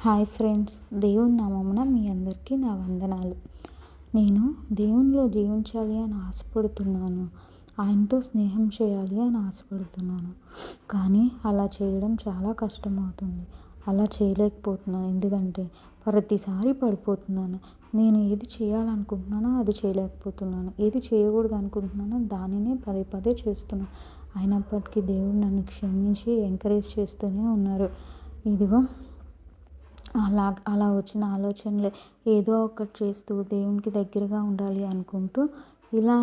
Hi friends, దేవుని నామమున మీ అందరికీ నా వందనాలు. నేను దేవునిలో జీవించాలి అని ఆశపడుతున్నాను. ఆయనతో స్నేహం చేయాలి అని ఆశపడుతున్నాను. కానీ అలా చేయడం చాలా కష్టమవుతుంది. అలా చేయలేకపోతున్నాను. ఎందుకంటే ప్రతిసారి పడిపోతున్నాను. నేను ఏది చేయాలనుకుంటున్నానో అది చేయలేకపోతున్నాను. ఏది చేయకూడదు అనుకుంటున్నానో దానినే పదే పదే చేస్తున్నాను. అయినప్పటికీ దేవుడు నన్ను క్షమించి ఎంకరేజ్ చేస్తూనే ఉన్నారు. ఇదిగో అలా వచ్చిన ఆలోచనలే ఏదో ఒకటి చేస్తూ దేవునికి దగ్గరగా ఉండాలి అనుకుంటూ ఇలా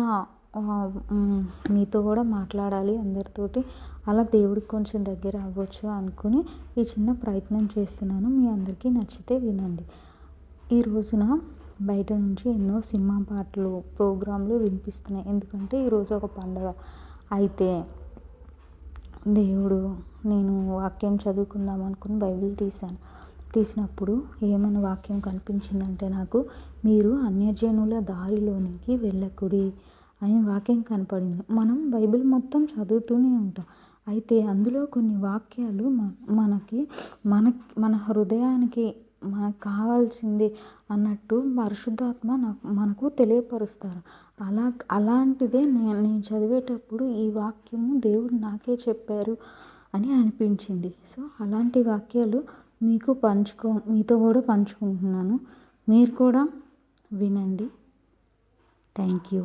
మీతో కూడా మాట్లాడాలి అందరితోటి, అలా దేవుడికి కొంచెం దగ్గర అవ్వచ్చు అనుకుని ఈ చిన్న ప్రయత్నం చేస్తున్నాను. మీ అందరికీ నచ్చితే వినండి. ఈ రోజున బయట నుంచి ఎన్నో సినిమా పాటలు, ప్రోగ్రాంలు వినిపిస్తున్నాయి. ఎందుకంటే ఈరోజు ఒక పండుగ. అయితే నేను వాక్యం చదువుకుందాం అనుకుని బైబిల్ తీసినప్పుడు ఏమని వాక్యం కనిపించిందంటే నాకు, మీరు అన్యజనుల దారిలోనికి వెళ్ళకుడి అని వాక్యం కనపడింది. మనం బైబిల్ మొత్తం చదువుతూనే ఉంటాం. అయితే అందులో కొన్ని వాక్యాలు మన హృదయానికి మనకు కావాల్సింది అన్నట్టు పరిశుద్ధాత్మ మనకు తెలియపరుస్తారు. అలాంటిదే నేను చదివేటప్పుడు ఈ వాక్యము దేవుడు నాకే చెప్పారు అని అనిపించింది. సో అలాంటి వాక్యాలు మీతో కూడా పంచుకుంటున్నాను. మీరు కూడా వినండి. Thank you.